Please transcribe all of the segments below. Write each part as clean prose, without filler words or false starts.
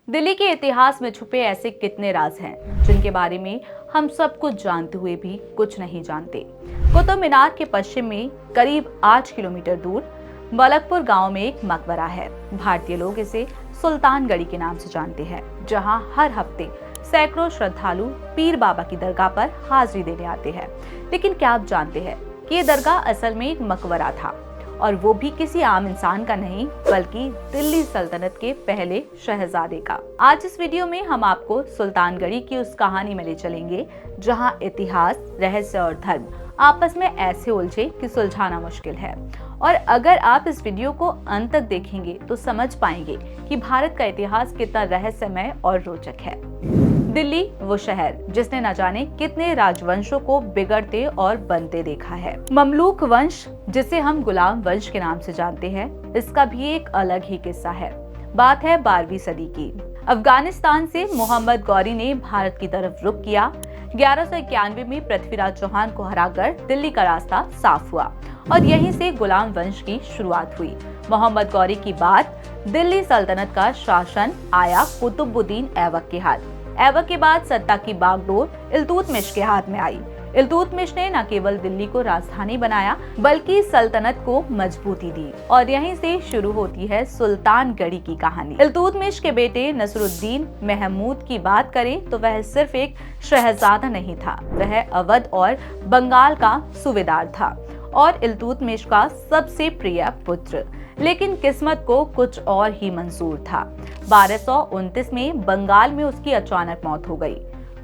दिल्ली के इतिहास में छुपे ऐसे कितने राज हैं जिनके बारे में हम सब कुछ जानते हुए भी कुछ नहीं जानते। कुतुब मीनार के पश्चिम में करीब 8 किलोमीटर दूर मलकपुर गांव में एक मकबरा है। भारतीय लोग इसे सुल्तान गढ़ी के नाम से जानते हैं, जहां हर हफ्ते सैकड़ों श्रद्धालु पीर बाबा की दरगाह पर हाजिरी देने आते हैं। लेकिन क्या आप जानते हैं कि ये दरगाह असल में एक मकबरा था, और वो भी किसी आम इंसान का नहीं बल्कि दिल्ली सल्तनत के पहले शहजादे का। आज इस वीडियो में हम आपको सुल्तान गढ़ी की उस कहानी में ले चलेंगे जहां इतिहास, रहस्य और धर्म आपस में ऐसे उलझे कि सुलझाना मुश्किल है। और अगर आप इस वीडियो को अंत तक देखेंगे तो समझ पाएंगे कि भारत का इतिहास कितना रहस्यमय और रोचक है। दिल्ली वो शहर जिसने न जाने कितने राजवंशों को बिगड़ते और बनते देखा है। ममलूक वंश, जिसे हम गुलाम वंश के नाम से जानते हैं, इसका भी एक अलग ही किस्सा है। बात है 12वीं सदी की। अफगानिस्तान से मोहम्मद गौरी ने भारत की तरफ रुख किया। 1191 में पृथ्वीराज चौहान को हराकर दिल्ली का रास्ता साफ हुआ और यहीं से गुलाम वंश की शुरुआत हुई। मोहम्मद गौरी की बाद दिल्ली सल्तनत का शासन आया कुतुबुद्दीन ऐबक के हाथ। ऐबक के बाद सत्ता की बागडोर इल्तुतमिश के हाथ में आई। इल्तुतमिश ने न केवल दिल्ली को राजधानी बनाया बल्कि सल्तनत को मजबूती दी, और यहीं से शुरू होती है सुल्तान गढ़ी की कहानी। इल्तुतमिश के बेटे नसरुद्दीन महमूद की बात करें तो वह सिर्फ एक शहजादा नहीं था, वह अवध और बंगाल का सूबेदार था और इल्तुतमिश का सबसे प्रिय पुत्र। लेकिन किस्मत को कुछ और ही मंजूर था। 1229 में बंगाल में उसकी अचानक मौत हो गई।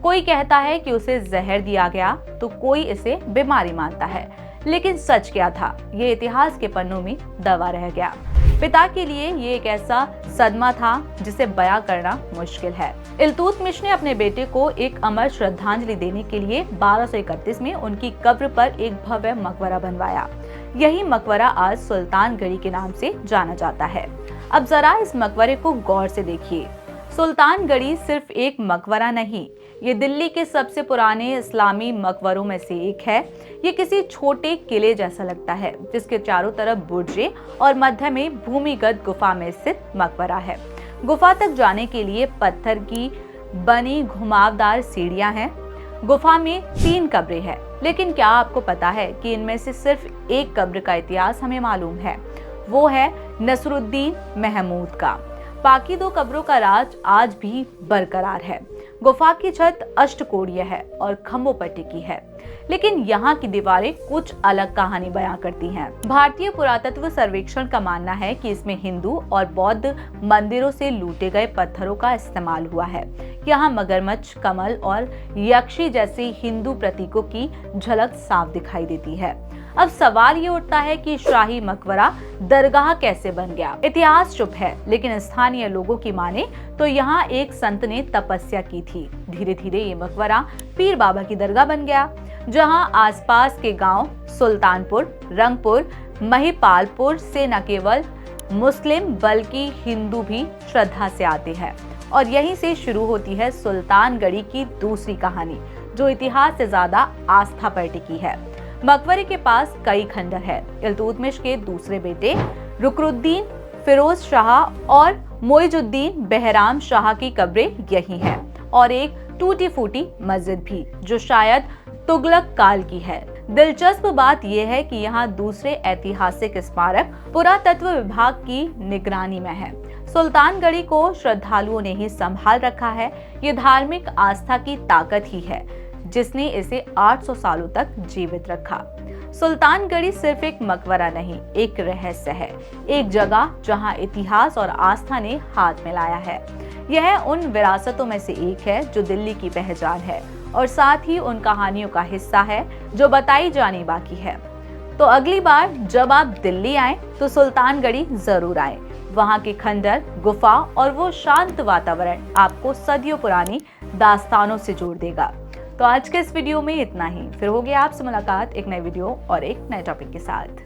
कोई कहता है कि उसे जहर दिया गया तो कोई इसे बीमारी मानता है, लेकिन सच क्या था ये इतिहास के पन्नों में दबा रह गया। पिता के लिए ये एक ऐसा सदमा था जिसे बयां करना मुश्किल है। इल्तुतमिश ने अपने बेटे को एक अमर श्रद्धांजलि देने के लिए 1231 में उनकी कब्र पर एक भव्य मकबरा बनवाया। यही मकबरा आज सुल्तान गढ़ी के नाम से जाना जाता है। अब जरा इस मकबरे को गौर से देखिए। सुल्तान गढ़ी सिर्फ एक मकबरा नहीं, ये दिल्ली के सबसे पुराने इस्लामी मकबरों में से एक है। ये किसी छोटे किले जैसा लगता है जिसके चारों तरफ बुर्जे और मध्य में भूमिगत गुफा में स्थित मकबरा है। गुफा तक जाने के लिए पत्थर की बनी घुमावदार सीढ़ियां हैं। गुफा में 3 कब्रें हैं, लेकिन क्या आपको पता है कि इनमें से सिर्फ एक कब्र का इतिहास हमें मालूम है, वो है नसरुद्दीन महमूद का। बाकी 2 कब्रों का राज आज भी बरकरार है। गुफा की छत अष्टकोणीय है और खंभों पर टिकी है, लेकिन यहाँ की दीवारें कुछ अलग कहानी बयां करती हैं। भारतीय पुरातत्व सर्वेक्षण का मानना है कि इसमें हिंदू और बौद्ध मंदिरों से लूटे गए पत्थरों का इस्तेमाल हुआ है। यहाँ मगरमच्छ, कमल और यक्षी जैसे हिंदू प्रतीकों की झलक साफ दिखाई देती है। अब सवाल ये उठता है कि शाही मकबरा दरगाह कैसे बन गया। इतिहास चुप है, लेकिन स्थानीय लोगों की माने तो यहाँ एक संत ने तपस्या की थी। धीरे धीरे ये मकबरा पीर बाबा की दरगाह बन गया, जहाँ आसपास के गांव सुल्तानपुर, रंगपुर, महिपालपुर से न केवल मुस्लिम बल्कि हिंदू भी श्रद्धा से आते हैं। और यहीं से शुरू होती है सुल्तान गढ़ी की दूसरी कहानी, जो इतिहास से ज्यादा आस्था पर टिकी है। मकबरे के पास कई खंडर है। इल्तुतमिश के दूसरे बेटे रुकनुद्दीन, फिरोज शाह और मोइजुद्दीन बहराम शाह की कब्रें यही हैं, और एक टूटी फूटी मस्जिद भी जो शायद तुगलक काल की है। दिलचस्प बात यह है कि यहाँ दूसरे ऐतिहासिक स्मारक पुरातत्व विभाग की निगरानी में है। सुल्तान गढ़ी को श्रद्धालुओं ने ही संभाल रखा है। ये धार्मिक आस्था की ताकत ही है जिसने इसे 800 सालों तक जीवित रखा। सुल्तान गढ़ी सिर्फ एक मकबरा नहीं, एक रहस्य है, एक जगह जहां इतिहास और आस्था ने हाथ मिलाया है। यह उन विरासतों में से एक है जो दिल्ली की पहचान है, और साथ ही उन कहानियों का हिस्सा है जो बताई जानी बाकी है। तो अगली बार जब आप दिल्ली आए तो सुल्तान गढ़ी जरूर आए। वहाँ के खंडर, गुफा और वो शांत वातावरण आपको सदियों पुरानी दास्तानों से जोड़ देगा। तो आज के इस वीडियो में इतना ही। फिर होगी आपसे मुलाकात एक नए वीडियो और एक नए टॉपिक के साथ।